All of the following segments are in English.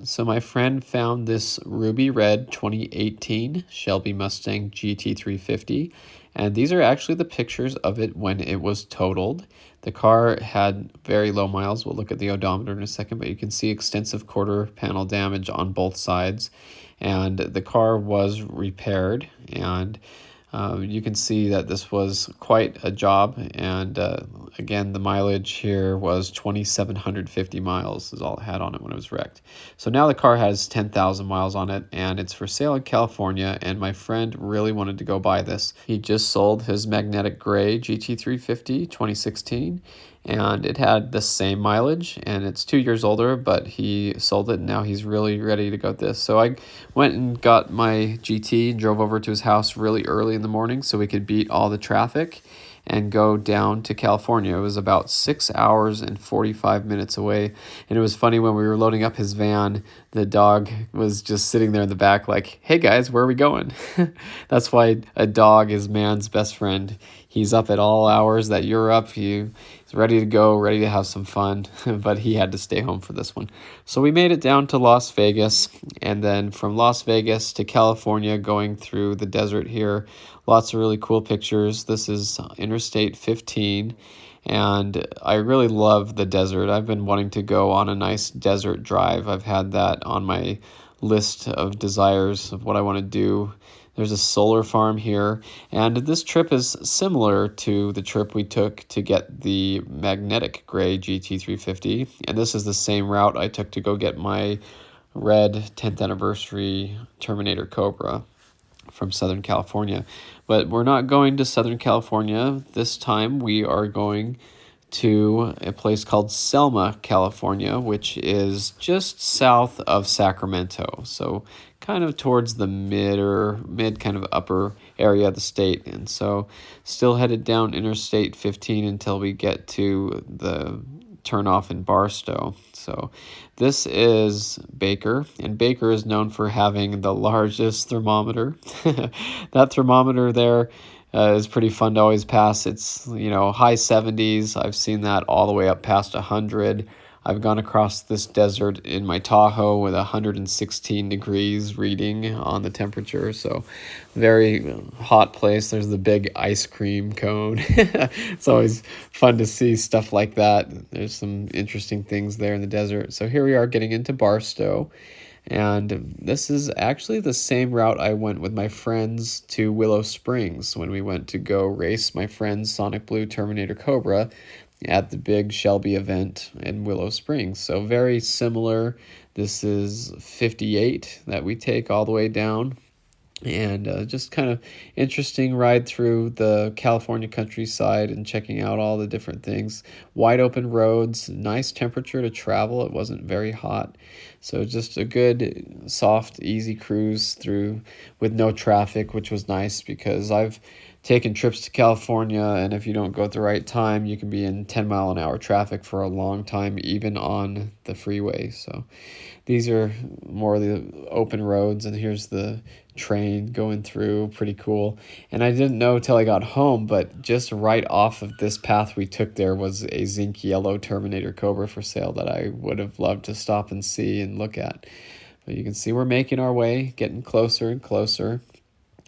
So my friend found this ruby red 2018 Shelby Mustang GT350, and these are actually the pictures of it when it was totaled. The car had very low miles. We'll look at the odometer in a second, but you can see extensive quarter panel damage on both sides, and the car was repaired, and you can see that this was quite a job, and again, the mileage here was 2,750 miles is all it had on it when it was wrecked. So now the car has 10,000 miles on it, and it's for sale in California, and my friend really wanted to go buy this. He just sold his magnetic gray GT350 2016, and it had the same mileage, and it's 2 years older, but he sold it, and now he's really ready to go with this. So I went and got my GT and drove over to his house really early in the morning so we could beat all the traffic and go down to California. It was about 6 hours and 45 minutes away. And it was funny, when we were loading up his van, the dog was just sitting there in the back like, "Hey guys, where are we going?" That's why a dog is man's best friend. He's up at all hours that you're up. He's ready to go, ready to have some fun, but he had to stay home for this one. So we made it down to Las Vegas, and then from Las Vegas to California, going through the desert here. Lots of really cool pictures. This is Interstate 15, and I really love the desert. I've been wanting to go on a nice desert drive. I've had that on my list of desires of what I want to do. There's a solar farm here, and this trip is similar to the trip we took to get the magnetic gray GT350, and this is the same route I took to go get my red 10th anniversary Terminator Cobra from Southern California. But we're not going to Southern California this time. We are going to a place called Selma, California, which is just south of Sacramento. So kind of towards the mid kind of upper area of the state. And so still headed down Interstate 15 until we get to the turnoff in Barstow. So this is Baker, and Baker is known for having the largest thermometer. That thermometer there is pretty fun to always pass. It's, high 70s. I've seen that all the way up past 100. I've gone across this desert in my Tahoe with 116 degrees reading on the temperature, so very hot place. There's the big ice cream cone. It's always fun to see stuff like that. There's some interesting things there in the desert. So here we are getting into Barstow, and this is actually the same route I went with my friends to Willow Springs when we went to go race my friend's Sonic Blue Terminator Cobra at the big Shelby event in Willow Springs. So very similar. This is 58 that we take all the way down, and just kind of interesting ride through the California countryside and checking out all the different things. Wide open roads, nice temperature to travel. It wasn't very hot, so just a good soft easy cruise through with no traffic, which was nice because I've taken trips to California, and if you don't go at the right time, you can be in 10-mile-an-hour traffic for a long time, even on the freeway. So these are more of the open roads, and here's the train going through. Pretty cool. And I didn't know till I got home, but just right off of this path we took there was a zinc yellow Terminator Cobra for sale that I would have loved to stop and see and look at. But you can see we're making our way, getting closer and closer,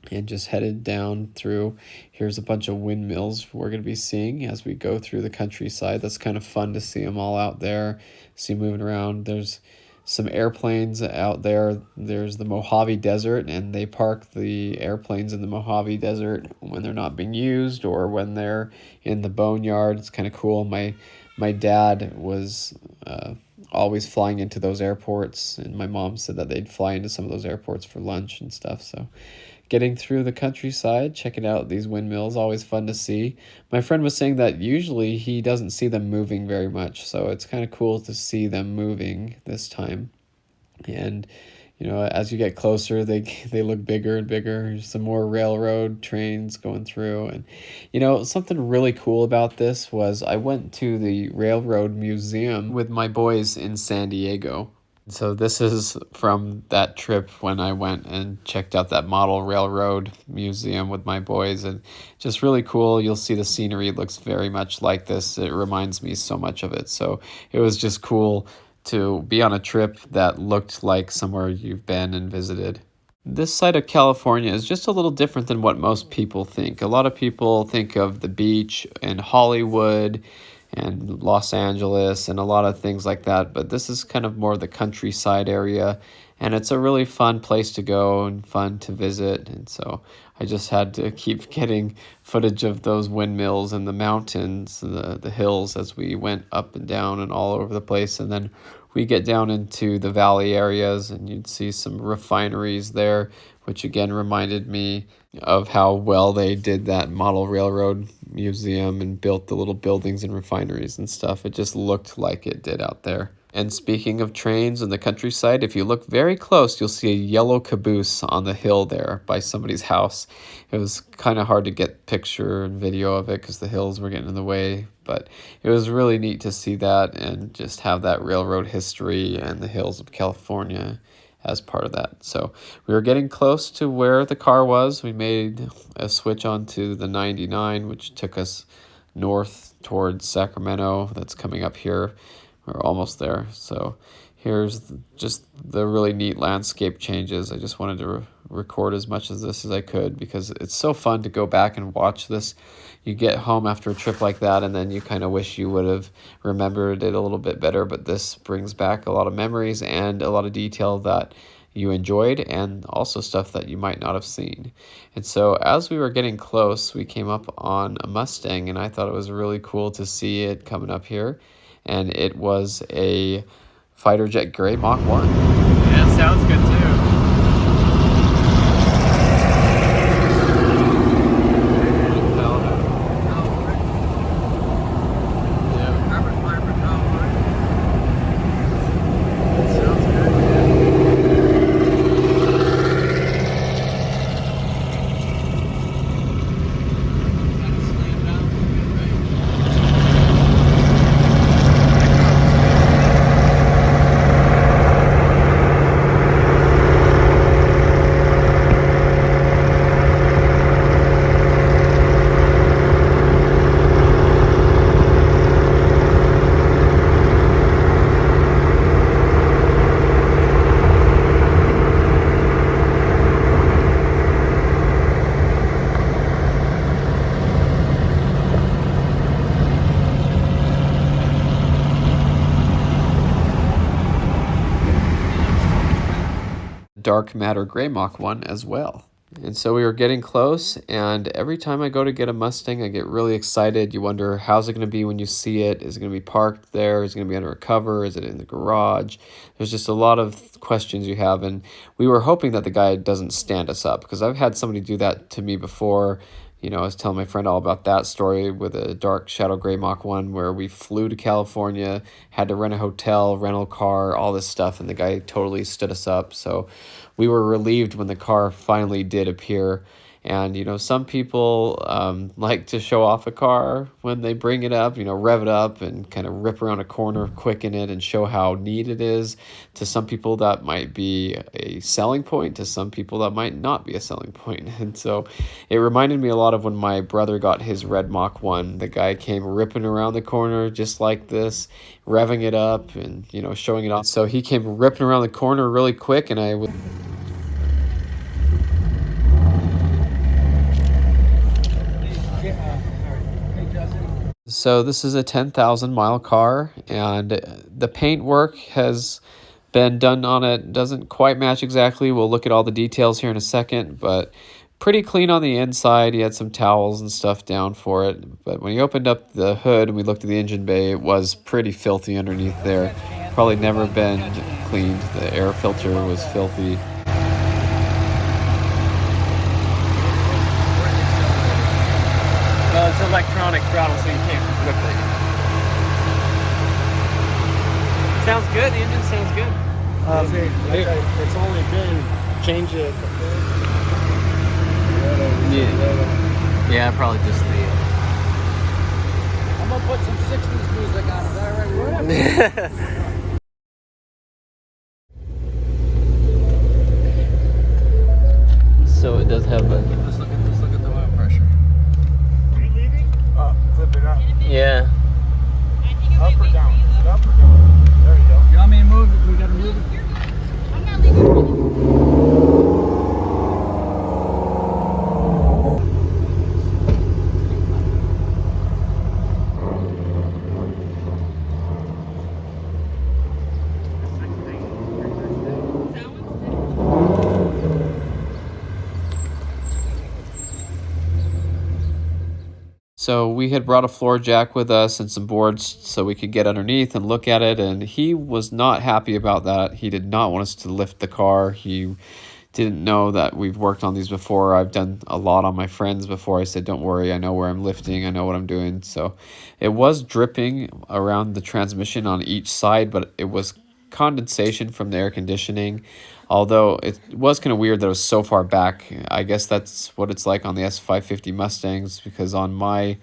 and just headed down through. Here's a bunch of windmills we're going to be seeing as we go through the countryside. That's kind of fun to see them all out there, see moving around. There's some airplanes out there. There's the Mojave Desert, and they park the airplanes in the Mojave Desert when they're not being used or when they're in the boneyard. It's kind of cool. My dad was always flying into those airports, and my mom said that they'd fly into some of those airports for lunch and stuff. So getting through the countryside, checking out these windmills, always fun to see. My friend was saying that usually he doesn't see them moving very much, so it's kind of cool to see them moving this time. And as you get closer, they look bigger and bigger. There's some more railroad trains going through. And something really cool about this was I went to the Railroad Museum with my boys in San Diego. So this is from that trip when I went and checked out that model railroad museum with my boys, and just really cool. You'll see the scenery looks very much like this. It reminds me so much of it. So it was just cool to be on a trip that looked like somewhere you've been and visited. This side of California is just a little different than what most people think. A lot of people think of the beach and Hollywood and Los Angeles and a lot of things like that, but this is kind of more the countryside area, and it's a really fun place to go and fun to visit. And so I just had to keep getting footage of those windmills and the mountains, the hills as we went up and down and all over the place. And then we get down into the valley areas and you'd see some refineries there, which again reminded me of how well they did that model railroad museum and built the little buildings and refineries and stuff. It just looked like it did out there. And speaking of trains in the countryside, if you look very close, you'll see a yellow caboose on the hill there by somebody's house. It was kind of hard to get picture and video of it because the hills were getting in the way, but it was really neat to see that and just have that railroad history and the hills of California as part of that. So we were getting close to where the car was. We made a switch onto the 99, which took us north towards Sacramento. That's coming up here. We're almost there. So here's just the really neat landscape changes. I just wanted to record as much of this as I could because it's so fun to go back and watch this. You get home after a trip like that and then you kind of wish you would have remembered it a little bit better, but this brings back a lot of memories and a lot of detail that you enjoyed and also stuff that you might not have seen. And so as we were getting close, we came up on a Mustang, and I thought it was really cool to see it coming up here. And it was a fighter jet gray Mach 1. Yeah, it sounds good too. Dark matter gray Mach 1 as well. And so we were getting close, and every time I go to get a Mustang, I get really excited. You wonder, how's it going to be when you see it? Is it going to be parked there? Is it going to be under a cover? Is it in the garage? There's just a lot of questions you have, and we were hoping that the guy doesn't stand us up, because I've had somebody do that to me before. You know, I was telling my friend all about that story with a dark shadow gray Mach 1 where we flew to California, had to rent a hotel, rental car, all this stuff, and the guy totally stood us up. So we were relieved when the car finally did appear. And, you know, some people like to show off a car when they bring it up, you know, rev it up and kind of rip around a corner quick in it and show how neat it is. To some people, that might be a selling point. To some people, that might not be a selling point. And so it reminded me a lot of when my brother got his red Mach 1. The guy came ripping around the corner just like this, revving it up and, you know, showing it off. So he came ripping around the corner really quick, and I would... So this is a 10,000 mile car, and the paint work has been done on it. Doesn't quite match exactly. We'll look at all the details here in a second, but pretty clean on the inside. He had some towels and stuff down for it, but when he opened up the hood and we looked at the engine bay, it was pretty filthy underneath there. Probably never been cleaned. The air filter was filthy. Well, it's electronic throttle, so you can't whip it. Sounds good. The engine sounds good. It's only been changed it. Yeah, probably just the... I'm gonna put some 60s music on. Is that right? So it does have a... Just look at the oil pressure. Are you leaving? Flip it up. Yeah. Up or down? Up or down? There you go. You want me to So we had brought a floor jack with us and some boards so we could get underneath and look at it, and he was not happy about that. He did not want us to lift the car. He didn't know that we've worked on these before. I've done a lot on my friends before. I said, don't worry, I know where I'm lifting, I know what I'm doing. So it was dripping around the transmission on each side, but it was condensation from the air conditioning. Although it was kind of weird that it was so far back. I guess that's what it's like on the S550 Mustangs, because on my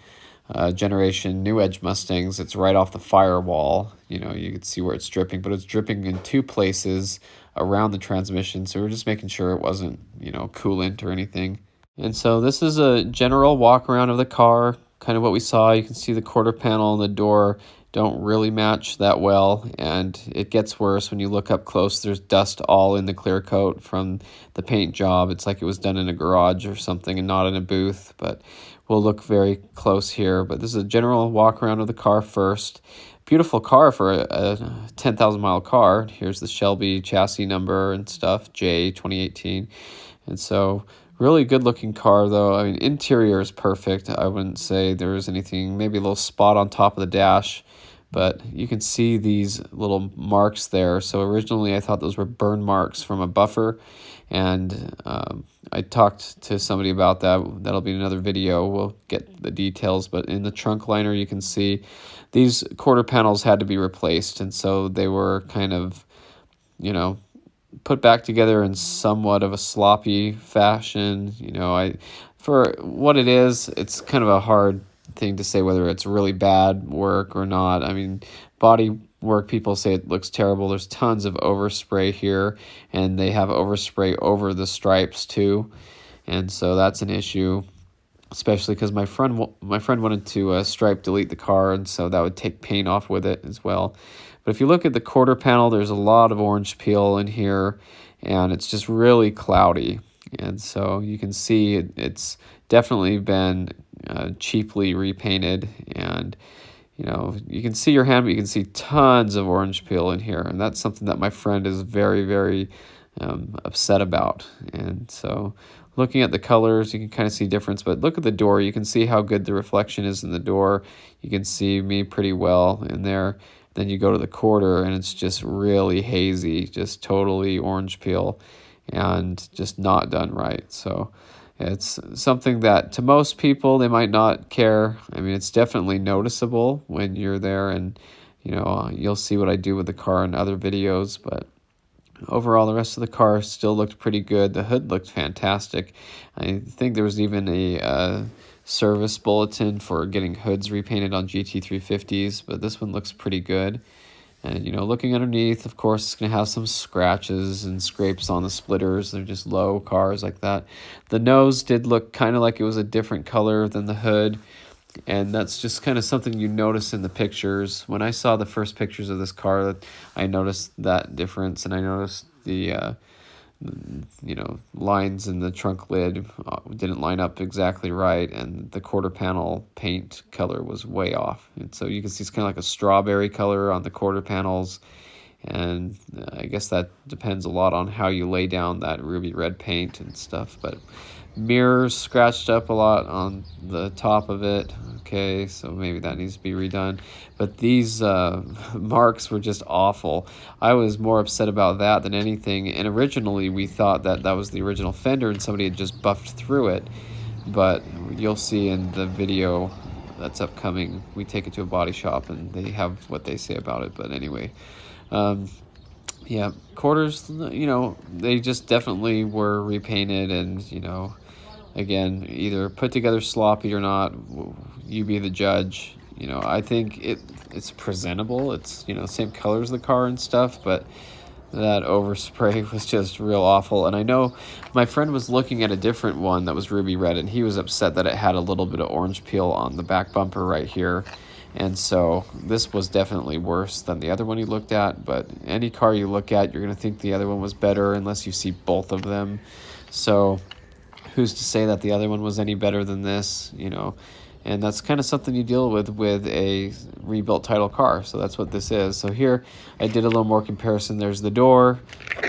generation New Edge Mustangs, it's right off the firewall. You know, you could see where it's dripping, but it's dripping in two places around the transmission. So we're just making sure it wasn't, you know, coolant or anything. And so this is a general walk around of the car, kind of what we saw. You can see the quarter panel and the door don't really match that well, and it gets worse when you look up close. There's dust all in the clear coat from the paint job. It's like it was done in a garage or something and not in a booth, but we'll look very close here. But this is a general walk around of the car first. Beautiful car for a 10,000 mile car. Here's the Shelby chassis number and stuff, J 2018. And so really good looking car though. I mean, interior is perfect. I wouldn't say there's anything, maybe a little spot on top of the dash, but you can see these little marks there. So originally I thought those were burn marks from a buffer, and I talked to somebody about that. That'll be another video. We'll get the details, but in the trunk liner you can see these quarter panels had to be replaced, and so they were kind of, you know, put back together in somewhat of a sloppy fashion. You know, for what it is, it's kind of a hard thing to say whether it's really bad work or not. I mean, body work, people say it looks terrible. There's tons of overspray here, and they have overspray over the stripes too, and so that's an issue, especially because my friend wanted to stripe delete the car, and so that would take paint off with it as well. But if you look at the quarter panel, there's a lot of orange peel in here, and it's just really cloudy. And so you can see it's definitely been cheaply repainted, and you know, you can see your hand, but you can see tons of orange peel in here, and that's something that my friend is very, very upset about. And so looking at the colors, you can kind of see difference, but look at the door. You can see how good the reflection is in the door. You can see me pretty well in there. Then you go to the quarter, and it's just really hazy, just totally orange peel, and just not done right. So it's something that to most people, they might not care. I mean, it's definitely noticeable when you're there, and you know, you'll see what I do with the car in other videos, but overall the rest of the car still looked pretty good. The hood looked fantastic. I think there was even a service bulletin for getting hoods repainted on GT350s, but this one looks pretty good. And, you know, looking underneath, of course, it's going to have some scratches and scrapes on the splitters. They're just low cars like that. The nose did look kind of like it was a different color than the hood, and that's just kind of something you notice in the pictures. When I saw the first pictures of this car, I noticed that difference, and I noticed the you know, lines in the trunk lid didn't line up exactly right, and the quarter panel paint color was way off. And so you can see it's kind of like a strawberry color on the quarter panels, and I guess that depends a lot on how you lay down that ruby red paint and stuff. But mirrors scratched up a lot on the top of it. Okay, so maybe that needs to be redone. But these marks were just awful. I was more upset about that than anything. And originally we thought that that was the original fender and somebody had just buffed through it. But you'll see in the video that's upcoming, we take it to a body shop and they have what they say about it. But anyway, yeah, quarters, you know, they just definitely were repainted, and, you know, again, either put together sloppy or not, you be the judge. You know, I think it's presentable. It's, you know, same colors of the car and stuff, but that overspray was just real awful. And I know my friend was looking at a different one that was ruby red, and he was upset that it had a little bit of orange peel on the back bumper right here. And so this was definitely worse than the other one he looked at, but any car you look at, you're going to think the other one was better unless you see both of them. So who's to say that the other one was any better than this, you know? And that's kind of something you deal with a rebuilt title car. So that's what this is. So here I did a little more comparison. There's the door,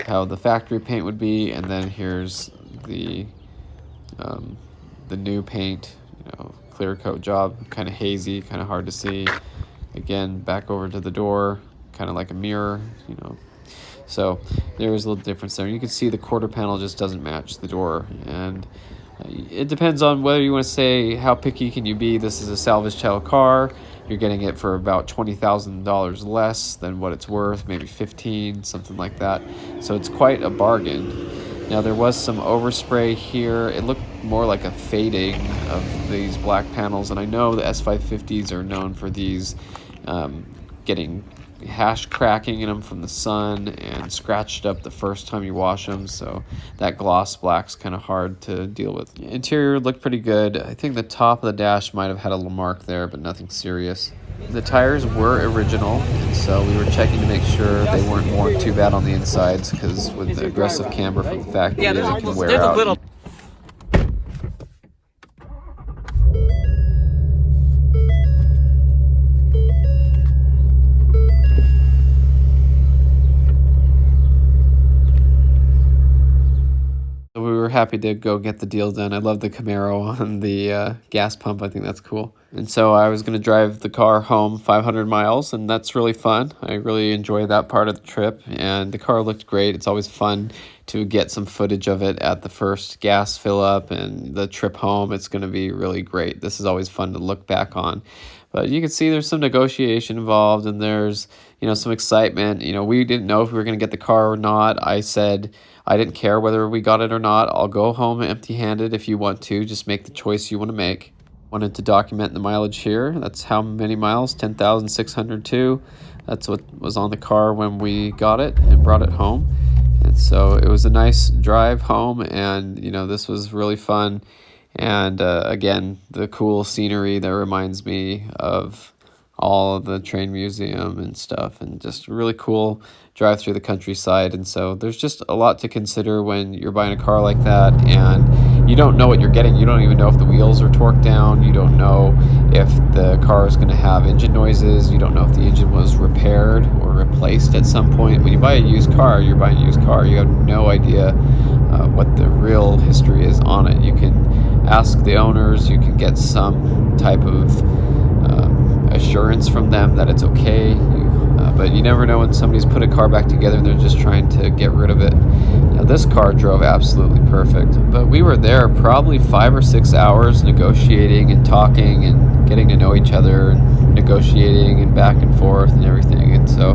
how the factory paint would be, and then here's the new paint, you know, clear coat job, kind of hazy, kind of hard to see. Again, back over to the door, kind of like a mirror, you know. So there is a little difference there. You can see the quarter panel just doesn't match the door, and it depends on whether you want to say how picky can you be. This is a salvage title car. You're getting it for about $20,000 less than what it's worth, maybe 15, something like that. So it's quite a bargain. Now there was some overspray here. It looked more like a fading of these black panels, and I know the S550s are known for these getting hash cracking in them from the sun and scratched up the first time you wash them, so that gloss black's kind of hard to deal with. Interior looked pretty good. I think the top of the dash might have had a little mark there, but nothing serious. The tires were original, and so we were checking to make sure they weren't worn too bad on the insides, because with the aggressive camber from the factory, they can wear out. So we were happy to go get the deal done. I love the Camaro on the gas pump. I think that's cool. And so I was going to drive the car home 500 miles, and that's really fun. I really enjoyed that part of the trip, and the car looked great. It's always fun to get some footage of it at the first gas fill up and the trip home. It's going to be really great. This is always fun to look back on. But you can see there's some negotiation involved, and there's, you know, some excitement. You know, we didn't know if we were going to get the car or not. I said I didn't care whether we got it or not. I'll go home empty-handed if you want to. Just make the choice you want to make. Wanted to document the mileage here. That's how many miles, 10,602. That's what was on the car when we got it and brought it home. And so it was a nice drive home, and, you know, this was really fun. And again, the cool scenery that reminds me of all of the train museum and stuff, and just really cool drive through the countryside. And so there's just a lot to consider when you're buying a car like that, and you don't know what you're getting. You don't even know if the wheels are torqued down. You don't know if the car is going to have engine noises. You don't know if the engine was repaired or replaced at some point. When you buy a used car, you're buying a used car. You have no idea what the real history is on it. You can ask the owners. You can get some type of assurance from them that it's okay, but you never know when somebody's put a car back together and they're just trying to get rid of it. Now, this car drove absolutely perfect, but we were there probably 5 or 6 hours negotiating and talking and getting to know each other and negotiating and back and forth and everything. And so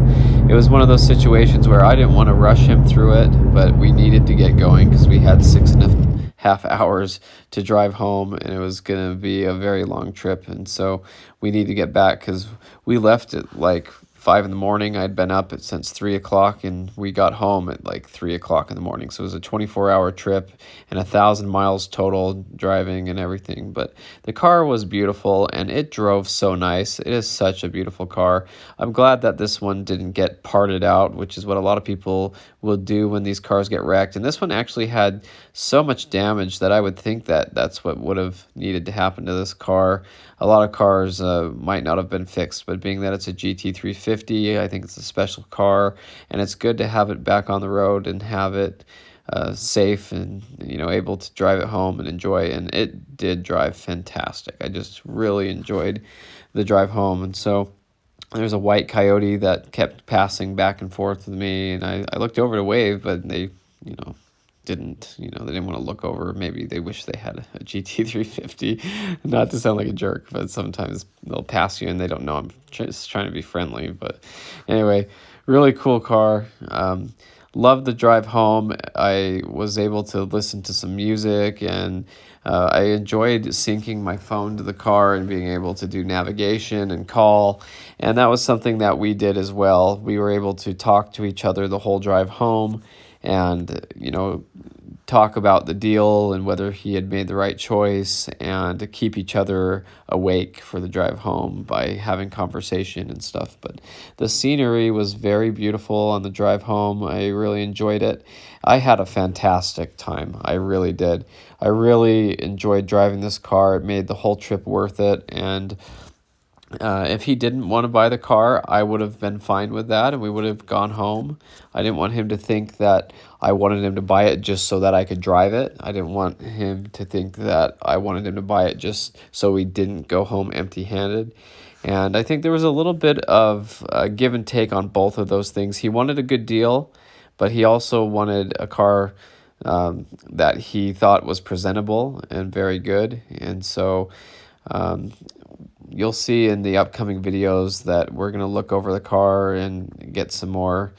it was one of those situations where I didn't want to rush him through it, but we needed to get going because we had 6.5 hours to drive home, and it was going to be a very long trip. And so we need to get back because we left at like 5 in the morning. I'd been up since 3 o'clock, and we got home at like 3 o'clock in the morning. So it was a 24-hour trip and 1,000 miles total driving and everything. But the car was beautiful, and it drove so nice. It is such a beautiful car. I'm glad that this one didn't get parted out, which is what a lot of people will do when these cars get wrecked. And this one actually had so much damage that I would think that that's what would have needed to happen to this car. A lot of cars might not have been fixed, but being that it's a GT350, I think it's a special car, and it's good to have it back on the road and have it safe and, you know, able to drive it home and enjoy. And it did drive fantastic. I just really enjoyed the drive home. And so there's a white Coyote that kept passing back and forth with me, and I looked over to wave, but they, you know, they didn't want to look over. Maybe they wish they had a GT350. Not to sound like a jerk, but sometimes they'll pass you and they don't know I'm just trying to be friendly. But anyway, really cool car. Loved the drive home. I was able to listen to some music, and I enjoyed syncing my phone to the car and being able to do navigation and call. And that was something that we did as well. We were able to talk to each other the whole drive home, and, you know, talk about the deal and whether he had made the right choice, and to keep each other awake for the drive home by having conversation and stuff. But the scenery was very beautiful on the drive home. I really enjoyed it. I had a fantastic time. I really did. I really enjoyed driving this car. It made the whole trip worth it. And If he didn't want to buy the car, I would have been fine with that and we would have gone home. I didn't want him to think that I wanted him to buy it just so that I could drive it. I didn't want him to think that I wanted him to buy it just so we didn't go home empty-handed. And I think there was a little bit of give and take on both of those things. He wanted a good deal, but he also wanted a car that he thought was presentable and very good. And so you'll see in the upcoming videos that we're going to look over the car and get some more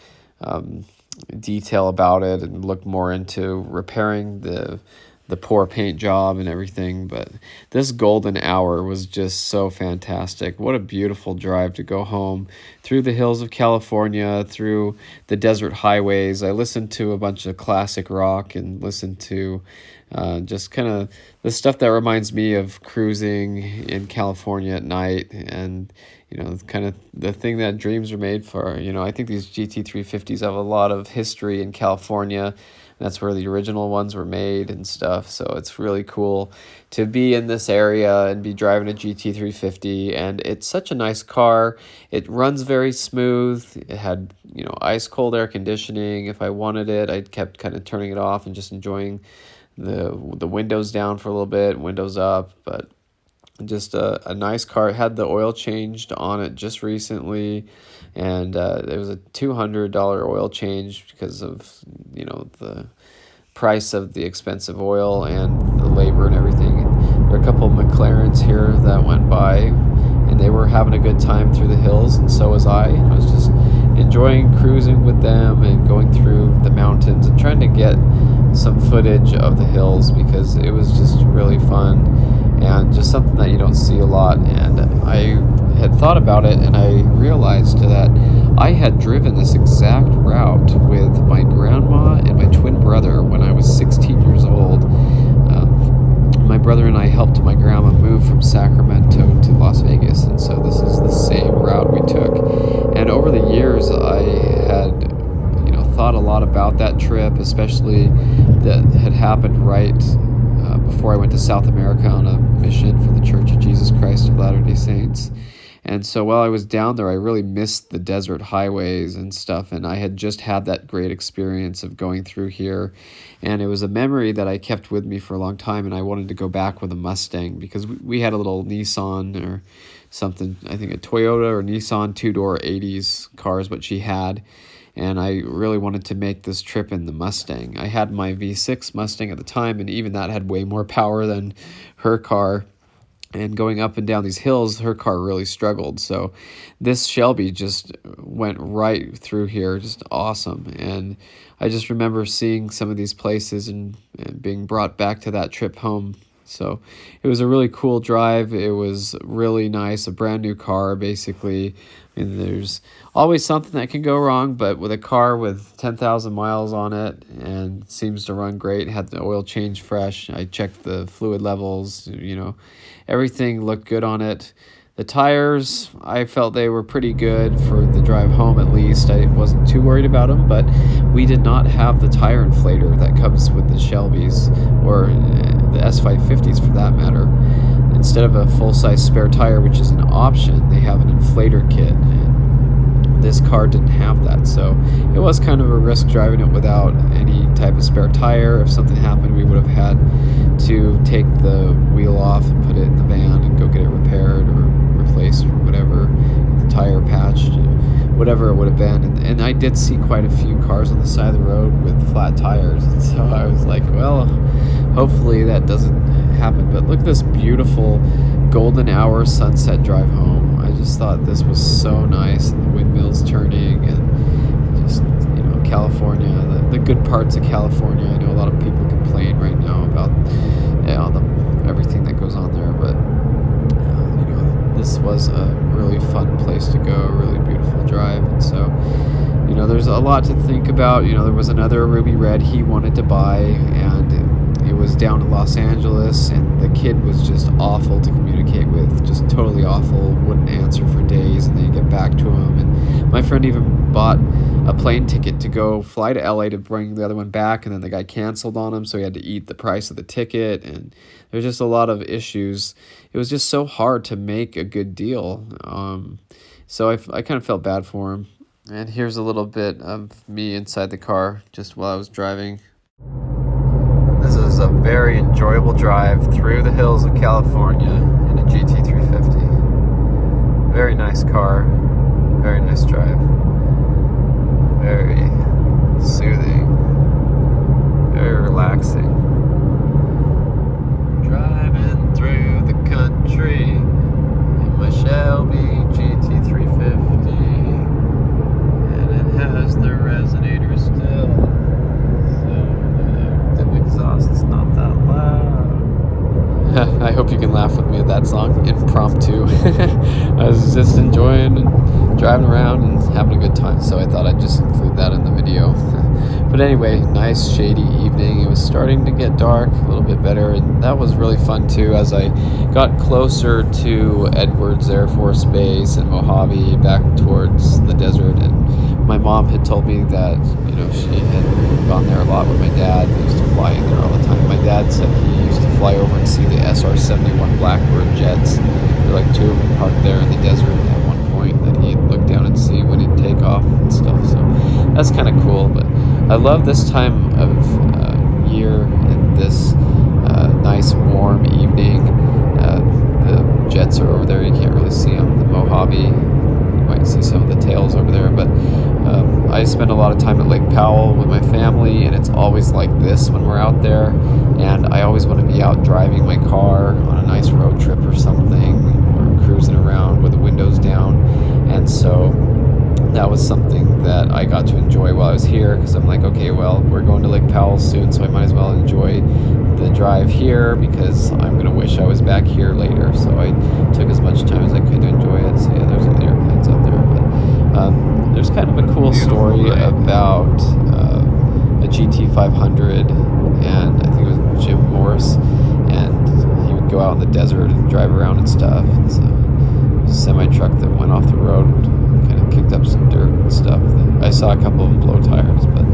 detail about it and look more into repairing the poor paint job and everything. But this golden hour was just so fantastic. What a beautiful drive to go home through the hills of California, through the desert highways. I listened to a bunch of classic rock and listened to just kind of the stuff that reminds me of cruising in California at night, and kind of the thing that dreams are made for. I think these GT350s have a lot of history in California. That's where the original ones were made and stuff. So it's really cool to be in this area and be driving a GT350. And it's such a nice car. It runs very smooth. It had, ice cold air conditioning. If I wanted it, I kept kind of turning it off and just enjoying the windows down for a little bit, windows up. But just a nice car. It had the oil changed on it just recently, and there was a $200 oil change because of the price of the expensive oil and the labor and everything. And there were a couple of McLarens here that went by, and they were having a good time through the hills, and so was I. I was just enjoying cruising with them and going through the mountains and trying to get some footage of the hills because it was just really fun and just something that you don't see a lot. And I had thought about it, and I realized that I had driven this exact route with my grandma and my twin brother when I was 16 years old. My brother and I helped my grandma move from Sacramento to Las Vegas, and so this is the same route we took. And over the years, I had thought a lot about that trip, especially that had happened right before I went to South America on a mission for the Church of Jesus Christ of Latter-day Saints. And so while I was down there, I really missed the desert highways and stuff, and I had just had that great experience of going through here. And it was a memory that I kept with me for a long time, and I wanted to go back with a Mustang because we had a little Nissan or something, I think a Toyota or Nissan two-door 80s car is what she had. And I really wanted to make this trip in the Mustang. I had my V6 Mustang at the time, and even that had way more power than her car. And going up and down these hills, her car really struggled. So this Shelby just went right through here, just awesome. And I just remember seeing some of these places and being brought back to that trip home. So it was a really cool drive. It was really nice, a brand new car, basically. And there's always something that can go wrong, but with a car with 10,000 miles on it and seems to run great, had the oil change fresh. I checked the fluid levels, everything looked good on it. The tires, I felt they were pretty good for the drive home at least. I wasn't too worried about them, but we did not have the tire inflator that comes with the Shelbys or the S550s for that matter. Instead of a full-size spare tire, which is an option, they have an inflator kit. And this car didn't have that, so it was kind of a risk driving it without any type of spare tire. If something happened, we would have had to take the wheel off and put it in the van and go get it repaired or replaced or whatever, the tire patched, whatever it would have been. And I did see quite a few cars on the side of the road with flat tires, and so I was like, well, hopefully that doesn't happen. But look at this beautiful golden hour sunset drive home. I just thought this was so nice, and the windmills turning, and just California, the good parts of California. I know a lot of people complain right now about everything that goes on there, but this was a really fun place to go, a really beautiful drive. And so there's a lot to think about. There was another ruby red he wanted to buy, and it was down in Los Angeles, and the kid was just awful to communicate with, just totally awful, wouldn't answer for days, and then you get back to him. And my friend even bought a plane ticket to go fly to LA to bring the other one back, and then the guy canceled on him, so he had to eat the price of the ticket, and there's just a lot of issues. It was just so hard to make a good deal. So I kind of felt bad for him. And here's a little bit of me inside the car just while I was driving. This is a very enjoyable drive through the hills of California in a GT350. Very nice car, very nice drive. Very soothing, very relaxing. Driving through the country in my Shelby GT350, and it has the resonator still, so the exhaust's not that loud. I hope you can laugh with me at that song, impromptu. I was just enjoying and driving around and having a good time, so I thought I'd just include that in the video. But anyway, nice shady evening. It was starting to get dark a little bit better, and that was really fun too. As I got closer to Edwards Air Force Base and Mojave, back towards the desert, and my mom had told me that, you know, she had gone there a lot with my dad. They used to fly in there all the time. My dad said he used to fly over and see the SR-71 Blackbird jets. There were like two of them parked there in the desert at one point that he'd look down and see when he'd take off and stuff. So that's kind of cool. But I love this time of year and this nice warm evening. The jets are over there. You can't really see them. The Mojave, you might see some of the tails over there. But I spend a lot of time at Lake Powell with my family, and it's always like this when we're out there. And I always want to be out driving my car on a nice road trip or something, or cruising around with the windows down. And so that was something that I got to enjoy while I was here, because I'm like, okay, well, we're going to Lake Powell soon, so I might as well enjoy the drive here, because I'm going to wish I was back here later. So I took as much time as I could to enjoy it. So yeah, there's the airplanes out there. But there's kind of a cool story about a GT500, and I think it was Jim Morris, and he would go out in the desert and drive around and stuff. And so it was a semi-truck that went off the road, kind of kicked up some dirt and stuff. I saw a couple of them blow tires. But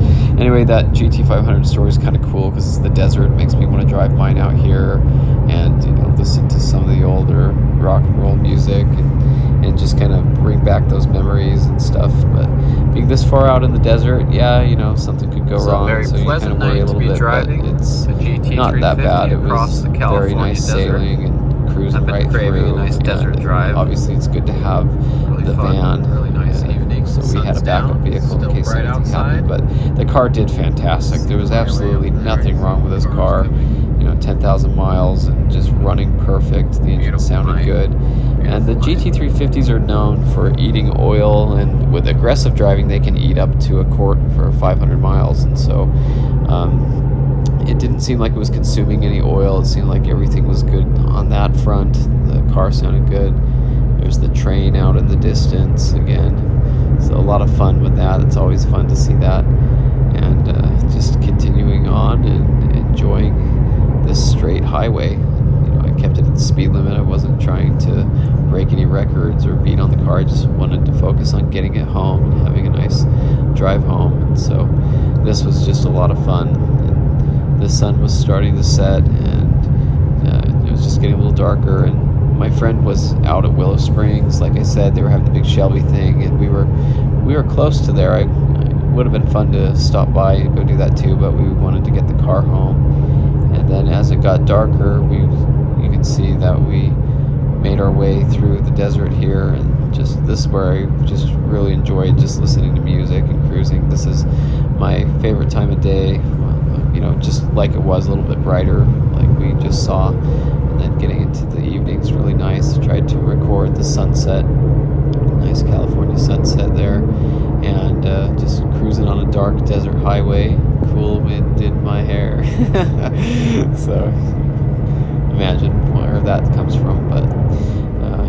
anyway, that GT500 story is kind of cool because it's the desert. It makes me want to drive mine out here and, you know, listen to some of the older rock and roll music and just kind of bring back those memories and stuff. But being this far out in the desert, yeah, you know, something could go wrong. Very so you kind of worry a little bit, driving but it's the GT350 not that bad. It was the very nice sailing and cruising right through. A nice desert drive. Obviously, it's good to have really the fun, van. Really nice evening. So we had a backup vehicle in case anything happened. But the car did fantastic. There was absolutely nothing wrong with this car. You know, 10,000 miles and just running perfect. The engine sounded good. And the GT350s are known for eating oil, and with aggressive driving, they can eat up to a quart for 500 miles. And so it didn't seem like it was consuming any oil. It seemed like everything was good on that front. The car sounded good. There's the train out in the distance again. So a lot of fun with that. It's always fun to see that. And just continuing on and enjoying this straight highway. You know, I kept it at the speed limit. I wasn't trying to break any records or beat on the car. I just wanted to focus on getting it home and having a nice drive home. And so this was just a lot of fun. And the sun was starting to set, and it was just getting a little darker. And my friend was out at Willow Springs. Like I said, they were having the big Shelby thing, and we were close to there. It would have been fun to stop by and go do that too, but we wanted to get the car home. And then as it got darker, you can see that we made our way through the desert here, and just this is where I just really enjoyed just listening to music and cruising. This is my favorite time of day, you know, just like it was a little bit brighter, like we just saw. And then getting into the evenings, really nice. Tried to record the sunset, nice California sunset there, and just cruising on a dark desert highway, cool wind in my hair. So imagine where that comes from. But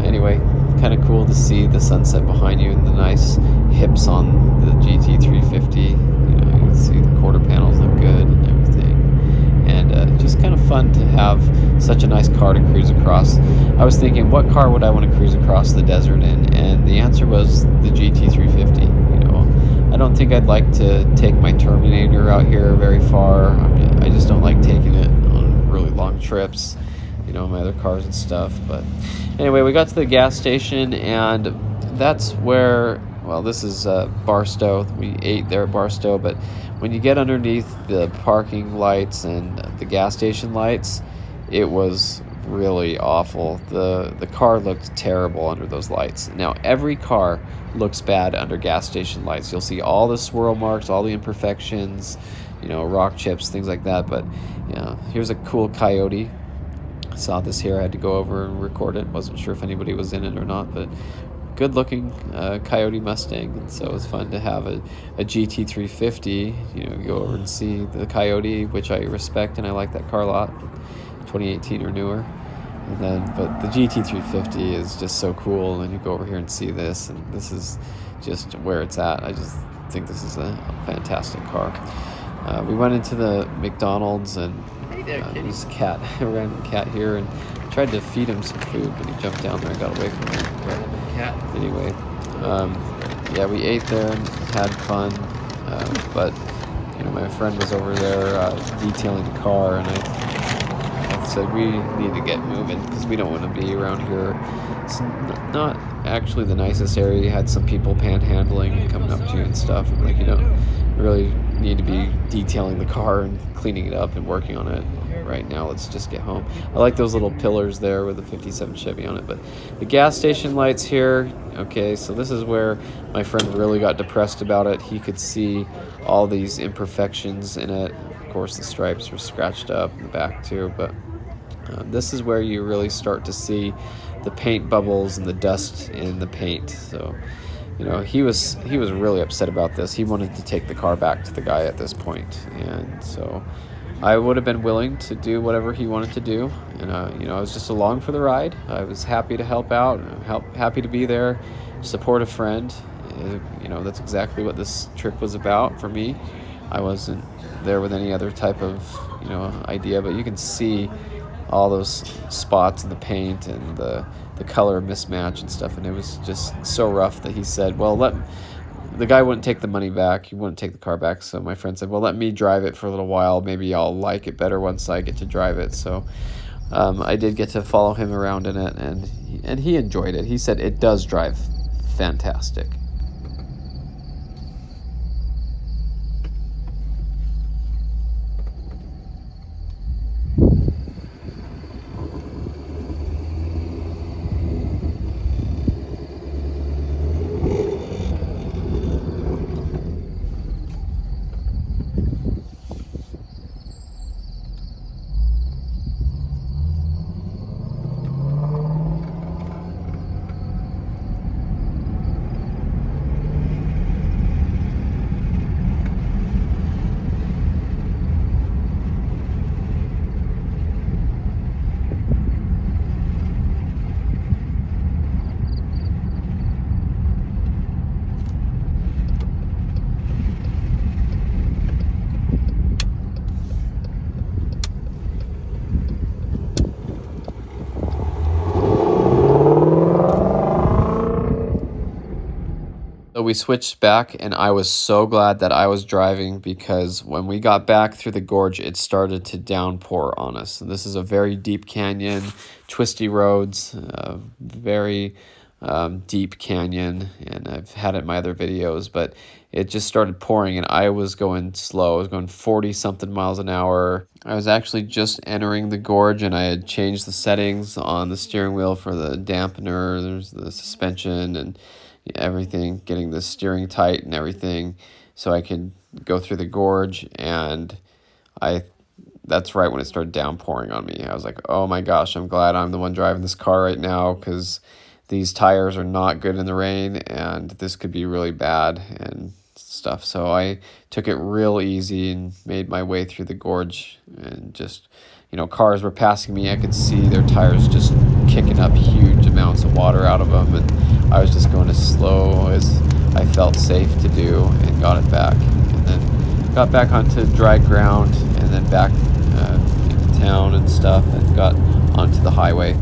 anyway, kind of cool to see the sunset behind you and the nice hips on the GT350. You know, you can see the quarter panels look good and everything, and just kind of have such a nice car to cruise across. I was thinking, what car would I want to cruise across the desert in? And the answer was the GT350. You know, I don't think I'd like to take my Terminator out here very far. I just don't like taking it on really long trips, you know, my other cars and stuff. But anyway, we got to the gas station, and that's where, well, this is Barstow. We ate there at Barstow, but when you get underneath the parking lights and the gas station lights, it was really awful. The car looked terrible under those lights. Now, every car looks bad under gas station lights. You'll see all the swirl marks, all the imperfections, you know, rock chips, things like that. But, you know, here's a cool Coyote. I saw this here. I had to go over and record it. Wasn't sure if anybody was in it or not, but good looking Coyote Mustang. And so it was fun to have a GT350, you know, go over and see the Coyote, which I respect and I like that car a lot, 2018 or newer. And then, but the GT350 is just so cool, and you go over here and see this, and this is just where it's at. I just think this is a fantastic car. We went into the McDonald's, and there's a cat, a random cat here, and tried to feed him some food, but he jumped down there and got away from me. Cat. Anyway, yeah, we ate there and had fun, but you know, my friend was over there detailing the car, and I said we need to get moving because we don't want to be around here. It's not actually the nicest area. You had some people panhandling and coming up to you and stuff. I'm like, you don't really need to be detailing the car and cleaning it up and working on it right now. Let's just get home. I like those little pillars there with the 57 Chevy on it. But the gas station lights here, okay, so this is where my friend really got depressed about it. He could see all these imperfections in it. Of course, the stripes were scratched up in the back too, but this is where you really start to see the paint bubbles and the dust in the paint. So, you know, he was really upset about this. He wanted to take the car back to the guy at this point, and so I would have been willing to do whatever he wanted to do, and you know, I was just along for the ride. I was happy to help out, happy to be there, support a friend. You know, that's exactly what this trip was about for me. I wasn't there with any other type of, you know, idea, but you can see all those spots in the paint and the color mismatch and stuff, and it was just so rough that he said, well, the guy wouldn't take the money back, he wouldn't take the car back, so my friend said, well, let me drive it for a little while, maybe I'll like it better once I get to drive it. So I did get to follow him around in it, and he enjoyed it. He said it does drive fantastic. So we switched back, and I was so glad that I was driving, because when we got back through the gorge, it started to downpour on us. And this is a very deep canyon, twisty roads, very deep canyon, and I've had it in my other videos, but it just started pouring, and I was going slow. I was going 40-something miles an hour. I was actually just entering the gorge, and I had changed the settings on the steering wheel for the dampener. There's the suspension and everything, getting the steering tight and everything so I could go through the gorge. And that's right when it started downpouring on me. I was like, oh my gosh, I'm glad I'm the one driving this car right now, because these tires are not good in the rain, and this could be really bad and stuff. So I took it real easy and made my way through the gorge, and just, you know, cars were passing me. I could see their tires just kicking up huge amounts of water out of them, and I was just going as slow as I felt safe to do, and got it back, and then got back onto dry ground, and then back into town and stuff and got onto the highway.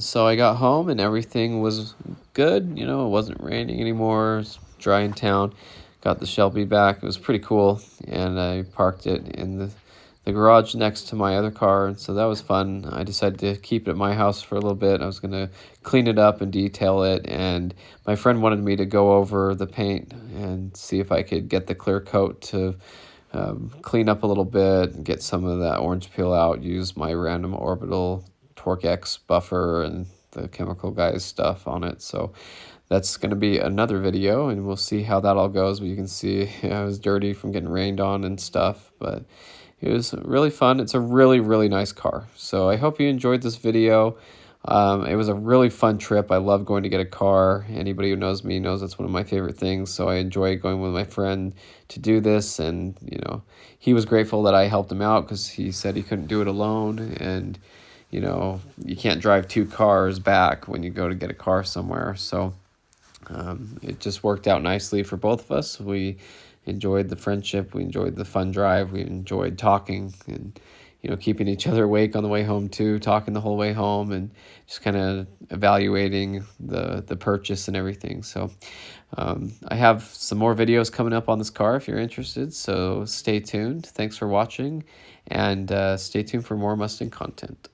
So I got home and everything was good. You know, it wasn't raining anymore. It was dry in town. Got the Shelby back. It was pretty cool. And I parked it in the garage next to my other car. And so that was fun. I decided to keep it at my house for a little bit. I was going to clean it up and detail it. And my friend wanted me to go over the paint and see if I could get the clear coat to clean up a little bit and get some of that orange peel out, use my random orbital Torque X buffer and the chemical guys stuff on it. So that's going to be another video, and we'll see how that all goes. But you can see it was dirty from getting rained on and stuff, but it was really fun. It's a really, really nice car. So I hope you enjoyed this video. It was a really fun trip. I love going to get a car. Anybody who knows me knows that's one of my favorite things. So I enjoy going with my friend to do this. And, you know, he was grateful that I helped him out because he said he couldn't do it alone. And, you know, you can't drive two cars back when you go to get a car somewhere. So it just worked out nicely for both of us. We enjoyed the friendship. We enjoyed the fun drive. We enjoyed talking and, you know, keeping each other awake on the way home too, talking the whole way home and just kind of evaluating the purchase and everything. So I have some more videos coming up on this car if you're interested. So stay tuned. Thanks for watching, and stay tuned for more Mustang content.